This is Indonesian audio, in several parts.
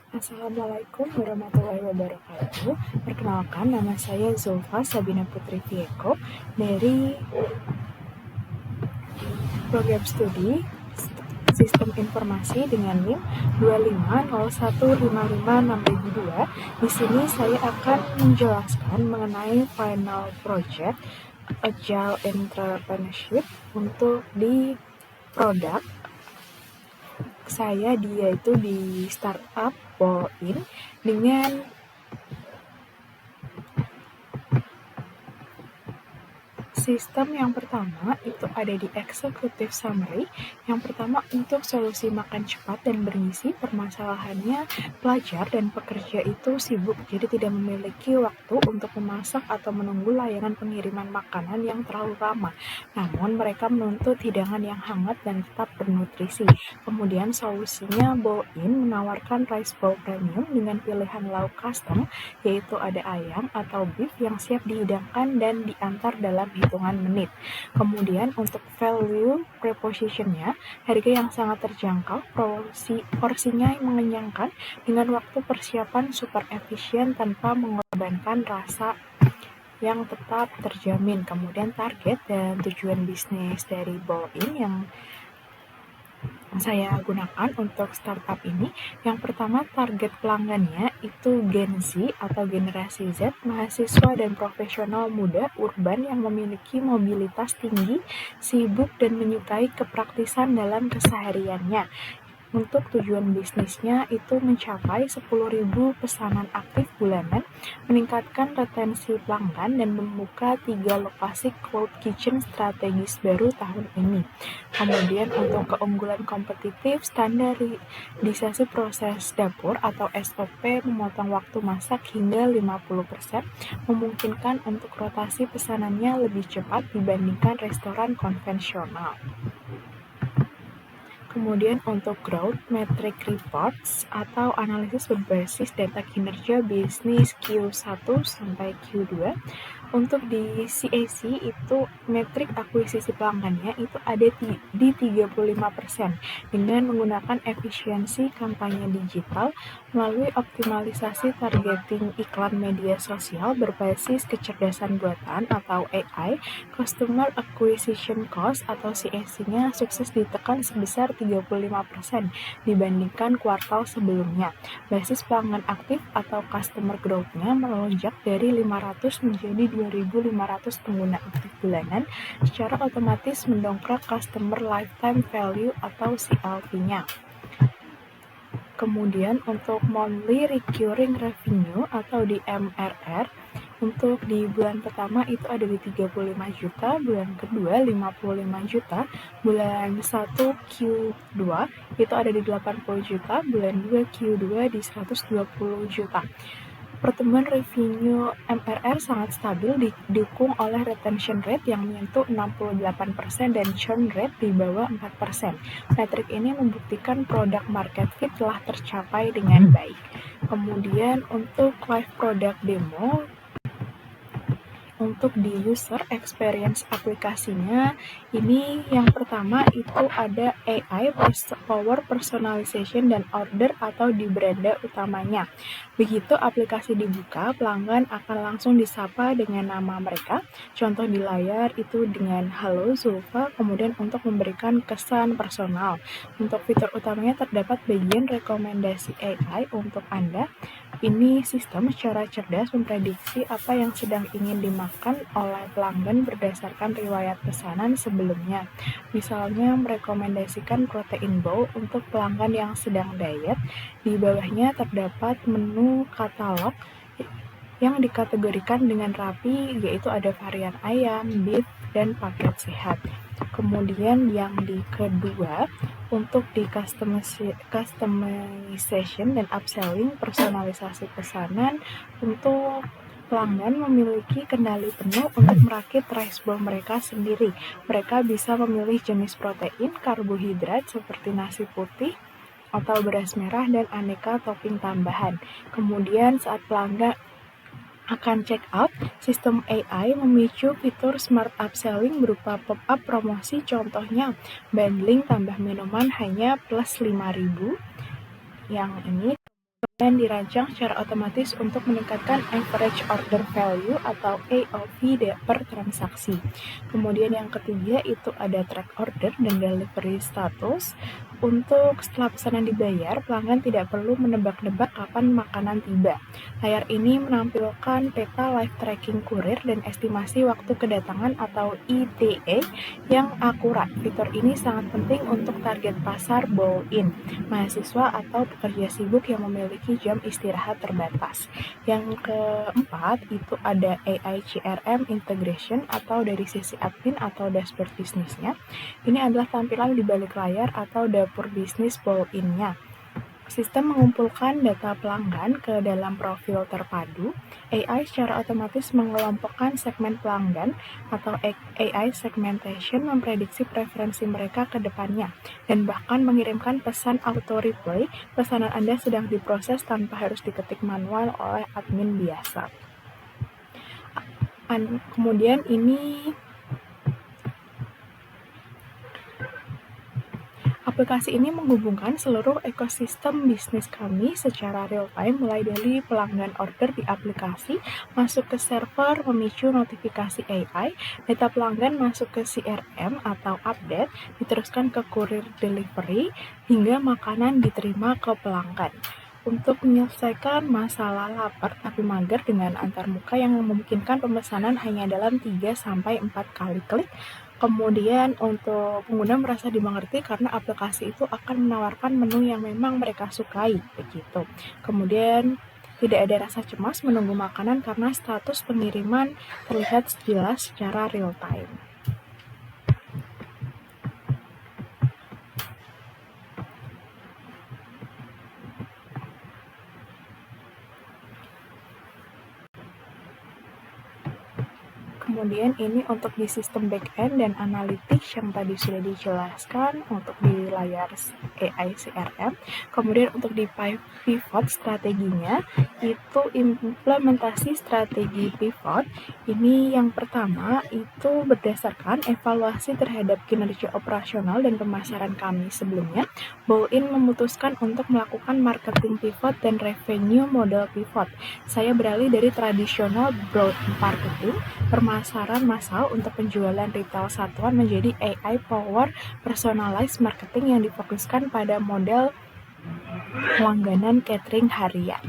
Assalamualaikum warahmatullahi wabarakatuh. Perkenalkan, nama saya Zulfa Sabina Putri Vieko dari program studi Sistem Informasi dengan NIM 25015562002. Di sini saya akan menjelaskan mengenai final project Agile Entrepreneurship untuk di produk saya, yaitu di startup Ball-in dengan sistem yang pertama itu ada di executive summary. Yang pertama, untuk solusi makan cepat dan bergizi, permasalahannya pelajar dan pekerja itu sibuk, jadi tidak memiliki waktu untuk memasak atau menunggu layanan pengiriman makanan yang terlalu lama. Namun mereka menuntut hidangan yang hangat dan tetap bernutrisi. Kemudian solusinya Bowl-in menawarkan rice bowl premium dengan pilihan lauk custom, yaitu ada ayam atau beef yang siap dihidangkan dan diantar dalam hitungan menit. Kemudian untuk value proposition-nya, harga yang sangat terjangkau, porsinya mengenyangkan dengan waktu persiapan super efisien tanpa mengorbankan rasa yang tetap terjamin. Kemudian target dan tujuan bisnis dari Bowl-in yang saya gunakan untuk startup ini, yang pertama target pelanggannya itu Gen Z atau generasi Z, mahasiswa dan profesional muda urban yang memiliki mobilitas tinggi, sibuk dan menyukai kepraktisan dalam kesehariannya. Untuk tujuan bisnisnya itu mencapai 10.000 pesanan aktif bulanan, meningkatkan retensi pelanggan, dan membuka 3 lokasi cloud kitchen strategis baru tahun ini. Kemudian untuk keunggulan kompetitif, standarisasi proses dapur atau SOP memotong waktu masak hingga 50%, memungkinkan untuk rotasi pesanannya lebih cepat dibandingkan restoran konvensional. Kemudian untuk growth metric reports atau analisis berbasis data kinerja bisnis Q1 sampai Q2. Untuk di CAC itu metrik akuisisi pelanggannya itu ada di 35% dengan menggunakan efisiensi kampanye digital melalui optimalisasi targeting iklan media sosial berbasis kecerdasan buatan atau AI. Customer Acquisition Cost atau CAC-nya sukses ditekan sebesar 35% dibandingkan kuartal sebelumnya. Basis pelanggan aktif atau customer growth-nya melonjak dari 500 menjadi 2.500 pengguna aktif bulanan, secara otomatis mendongkrak customer lifetime value atau CLV-nya. Kemudian untuk monthly recurring revenue atau di MRR, untuk di bulan pertama itu ada di 35 juta, bulan kedua 55 juta, bulan 1 Q2 itu ada di 80 juta, bulan 2 Q2 di 120 juta. Pertumbuhan revenue MRR sangat stabil, didukung oleh retention rate yang menyentuh 68% dan churn rate di bawah 4%. Metrik ini membuktikan produk market fit telah tercapai dengan baik. Kemudian untuk live product demo, untuk di user experience aplikasinya, ini yang pertama itu ada AI power personalization dan order atau di beranda utamanya. Begitu aplikasi dibuka, pelanggan akan langsung disapa dengan nama mereka. Contoh di layar itu dengan Halo Zulfa, kemudian untuk memberikan kesan personal. Untuk fitur utamanya terdapat bagian rekomendasi AI untuk Anda. Ini sistem secara cerdas memprediksi apa yang sedang ingin dimakan oleh pelanggan berdasarkan riwayat pesanan sebelumnya. Misalnya merekomendasikan protein bowl untuk pelanggan yang sedang diet. Di bawahnya terdapat menu katalog yang dikategorikan dengan rapi, yaitu ada varian ayam, beef, dan paket sehat. Kemudian yang di kedua, untuk di customization dan upselling, personalisasi pesanan, untuk pelanggan memiliki kendali penuh untuk merakit rice bowl mereka sendiri. Mereka bisa memilih jenis protein, karbohidrat seperti nasi putih atau beras merah, dan aneka topping tambahan. Kemudian saat pelanggan akan check out, sistem AI memicu fitur smart upselling berupa pop-up promosi, contohnya bundling tambah minuman hanya plus 5.000. Yang ini dan dirancang secara otomatis untuk meningkatkan average order value atau AOV per transaksi. Kemudian yang ketiga itu ada track order dan delivery status. Untuk setelah pesanan dibayar, pelanggan tidak perlu menebak-nebak kapan makanan tiba. Layar ini menampilkan peta live tracking kurir dan estimasi waktu kedatangan atau ETA yang akurat. Fitur ini sangat penting untuk target pasar bowl-in, mahasiswa atau pekerja sibuk yang memiliki jam istirahat terbatas. Yang keempat itu ada AI CRM integration atau dari sisi admin atau dashboard bisnisnya. Ini adalah tampilan di balik layar atau dapur bisnis bowl-in-nya. Sistem mengumpulkan data pelanggan ke dalam profil terpadu. AI secara otomatis mengelompokkan segmen pelanggan atau AI segmentation memprediksi preferensi mereka ke depannya dan bahkan mengirimkan pesan auto reply pesanan Anda sedang diproses tanpa harus diketik manual oleh admin biasa. Kemudian ini aplikasi ini menghubungkan seluruh ekosistem bisnis kami secara real-time, mulai dari pelanggan order di aplikasi, masuk ke server, memicu notifikasi AI, data pelanggan masuk ke CRM atau update, diteruskan ke kurir delivery, hingga makanan diterima ke pelanggan. Untuk menyelesaikan masalah lapar tapi mager dengan antarmuka yang memungkinkan pemesanan hanya dalam 3-4 kali klik. Kemudian untuk pengguna merasa dimengerti karena aplikasi itu akan menawarkan menu yang memang mereka sukai, begitu. Kemudian tidak ada rasa cemas menunggu makanan karena status pengiriman terlihat jelas secara real time. Kemudian ini untuk di sistem backend dan analytics yang tadi sudah dijelaskan untuk di layar AI CRM. Kemudian untuk di pivot strateginya itu implementasi strategi pivot. Ini yang pertama itu berdasarkan evaluasi terhadap kinerja operasional dan pemasaran kami sebelumnya. Bowl-in memutuskan untuk melakukan marketing pivot dan revenue model pivot. Saya beralih dari tradisional broad marketing pemasaran massal untuk penjualan retail satuan menjadi AI Power Personalized Marketing yang difokuskan pada model langganan catering harian.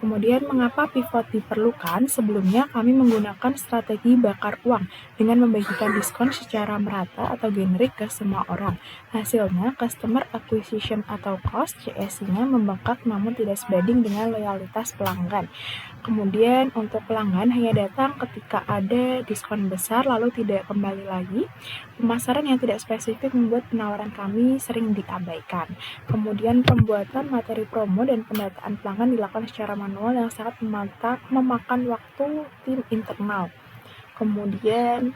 Kemudian mengapa pivot diperlukan? Sebelumnya kami menggunakan strategi bakar uang dengan membagikan diskon secara merata atau generik ke semua orang. Hasilnya, customer acquisition atau cost CAC-nya membengkak namun tidak sebanding dengan loyalitas pelanggan. Kemudian untuk pelanggan hanya datang ketika ada diskon besar lalu tidak kembali lagi. Pemasaran yang tidak spesifik membuat penawaran kami sering diabaikan. Kemudian pembuatan materi promo dan pendataan pelanggan dilakukan secara manual yang sangat memakan waktu tim internal. Kemudian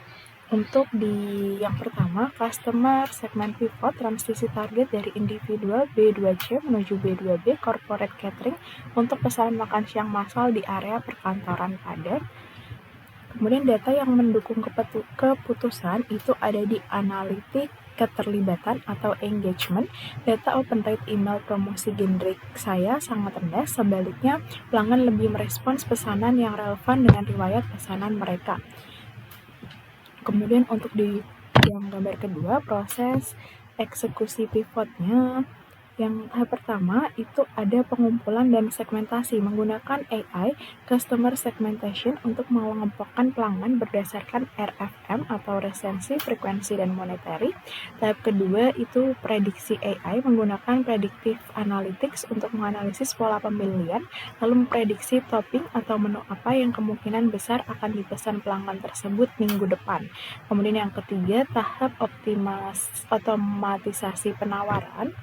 untuk di yang pertama, customer segment pivot, transisi target dari individual B2C menuju B2B, corporate catering untuk pesanan makan siang massal di area perkantoran padat. Kemudian data yang mendukung keputusan itu ada di analitik keterlibatan atau engagement. Data open rate email promosi generik saya sangat rendah, sebaliknya pelanggan lebih merespons pesanan yang relevan dengan riwayat pesanan mereka. Kemudian untuk di yang gambar kedua, proses eksekusi pivotnya. Yang tahap pertama itu ada pengumpulan dan segmentasi menggunakan AI Customer Segmentation untuk mengelompokkan pelanggan berdasarkan RFM atau resensi, frekuensi, dan monetary. Tahap kedua itu prediksi AI menggunakan Predictive Analytics untuk menganalisis pola pembelian, lalu memprediksi topping atau menu apa yang kemungkinan besar akan dipesan pelanggan tersebut minggu depan. Kemudian yang ketiga, tahap otomatisasi penawaran.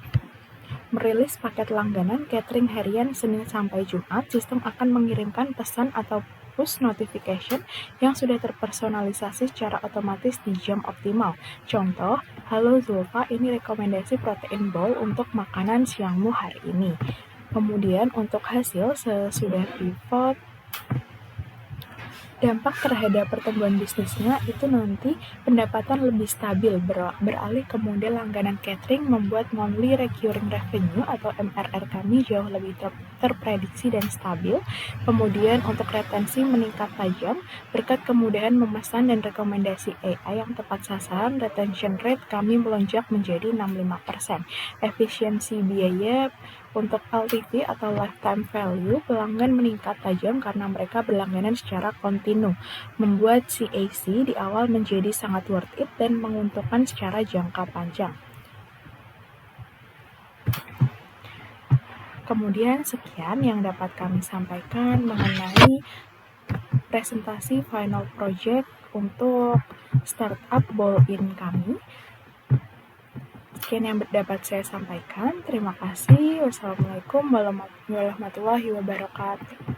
Merilis paket langganan catering harian Senin sampai Jumat, sistem akan mengirimkan pesan atau push notification yang sudah terpersonalisasi secara otomatis di jam optimal. Contoh, halo Zulfa, ini rekomendasi protein bowl untuk makanan siangmu hari ini. Kemudian untuk hasil sesudah pivot, Dampak terhadap pertumbuhan bisnisnya itu nanti pendapatan lebih stabil, beralih ke model langganan catering membuat monthly recurring revenue atau MRR kami jauh lebih terprediksi dan stabil. Kemudian untuk retensi meningkat tajam berkat kemudahan memesan dan rekomendasi AI yang tepat sasaran. Retention rate kami melonjak menjadi 65%. Efisiensi biaya untuk LTV atau lifetime value pelanggan meningkat tajam karena mereka berlangganan secara kontinu, membuat CAC di awal menjadi sangat worth it dan menguntungkan secara jangka panjang. Kemudian sekian yang dapat kami sampaikan mengenai presentasi final project untuk startup Ball-in kami. Sekian yang dapat saya sampaikan. Terima kasih. Wassalamualaikum warahmatullahi wabarakatuh.